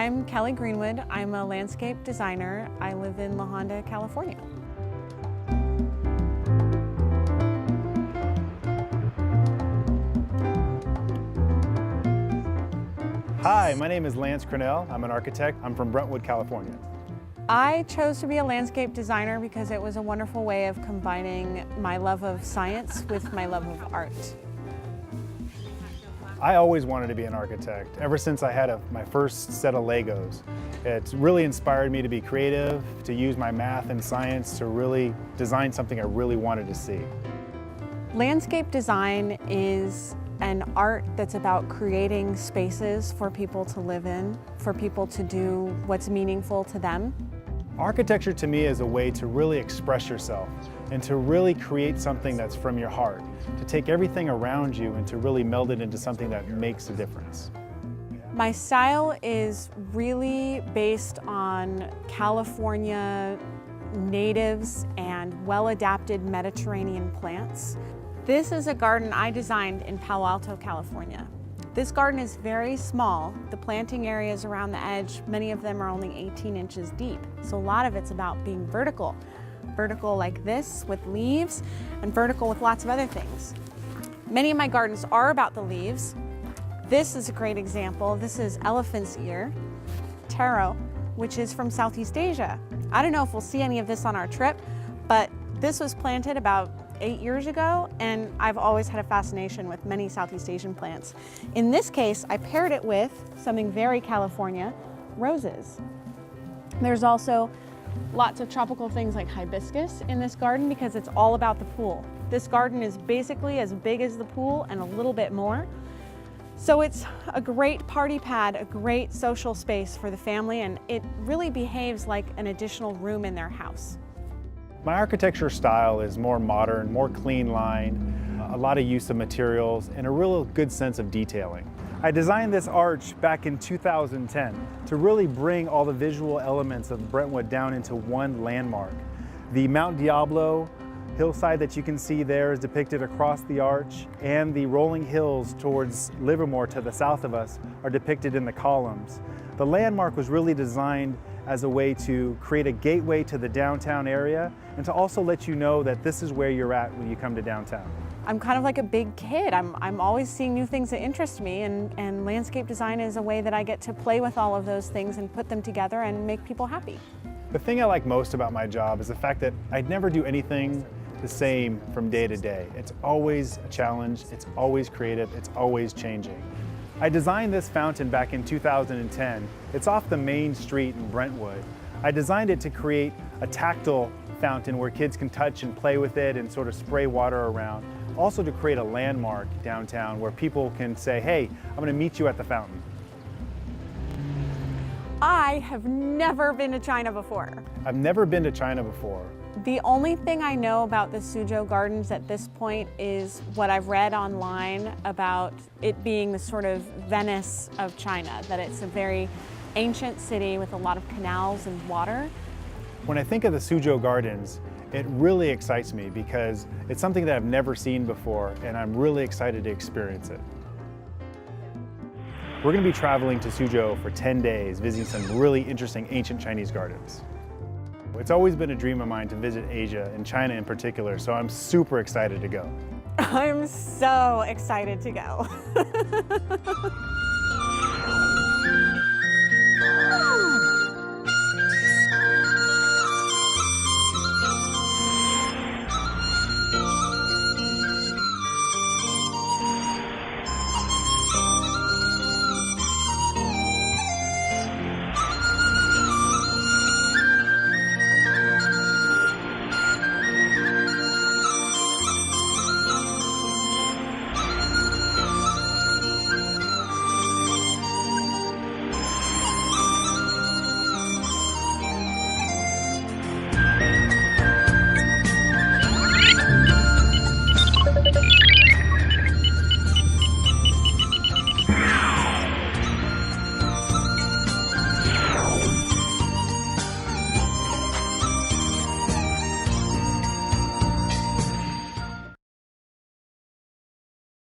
I'm Kelly Greenwood. I'm a landscape designer. I live in La Honda, California. Hi, my name is Lance Cronell. I'm an architect. I'm from Brentwood, California. I chose to be a landscape designer because it was a wonderful way of combining my love of science with my love of art. I always wanted to be an architect, ever since I had my first set of Legos. It's really inspired me to be creative, to use my math and science to really design something I really wanted to see. Landscape design is an art that's about creating spaces for people to live in, for people to do what's meaningful to them. Architecture to me is a way to really express yourself and to really create something that's from your heart, to take everything around you and to really meld it into something that makes a difference. My style is really based on California natives and well-adapted Mediterranean plants. This is a garden I designed in Palo Alto, California. This garden is very small. The planting areas around the edge, many of them are only 18 inches deep. So a lot of it's about being vertical. Vertical like this with leaves and vertical with lots of other things. Many of my gardens are about the leaves. This is a great example. This is elephant's ear, taro, which is from Southeast Asia. I don't know if we'll see any of this on our trip, but this was planted about 8 years ago, and I've always had a fascination with many Southeast Asian plants. In this case, I paired it with something very California, roses. There's also lots of tropical things like hibiscus in this garden because it's all about the pool. This garden is basically as big as the pool and a little bit more. So it's a great party pad, a great social space for the family, and it really behaves like an additional room in their house. My architecture style is more modern, more clean line, a lot of use of materials, and a real good sense of detailing. I designed this arch back in 2010 to really bring all the visual elements of Brentwood down into one landmark. The Mount Diablo hillside that you can see there is depicted across the arch, and the rolling hills towards Livermore to the south of us are depicted in the columns. The landmark was really designed as a way to create a gateway to the downtown area and to also let you know that this is where you're at when you come to downtown. I'm kind of like a big kid. I'm always seeing new things that interest me, and landscape design is a way that I get to play with all of those things and put them together and make people happy. The thing I like most about my job is the fact that I'd never do anything the same from day to day. It's always a challenge, it's always creative, it's always changing. I designed this fountain back in 2010. It's off the main street in Brentwood. I designed it to create a tactile fountain where kids can touch and play with it and sort of spray water around. Also to create a landmark downtown where people can say, hey, I'm going to meet you at the fountain. I have never been to China before. I've never been to China before. The only thing I know about the Suzhou Gardens at this point is what I've read online about it being the sort of Venice of China, that it's a very ancient city with a lot of canals and water. When I think of the Suzhou Gardens, it really excites me because it's something that I've never seen before, and I'm really excited to experience it. We're going to be traveling to Suzhou for 10 days, visiting some really interesting ancient Chinese gardens. It's always been a dream of mine to visit Asia, and China in particular, so I'm super excited to go. I'm so excited to go.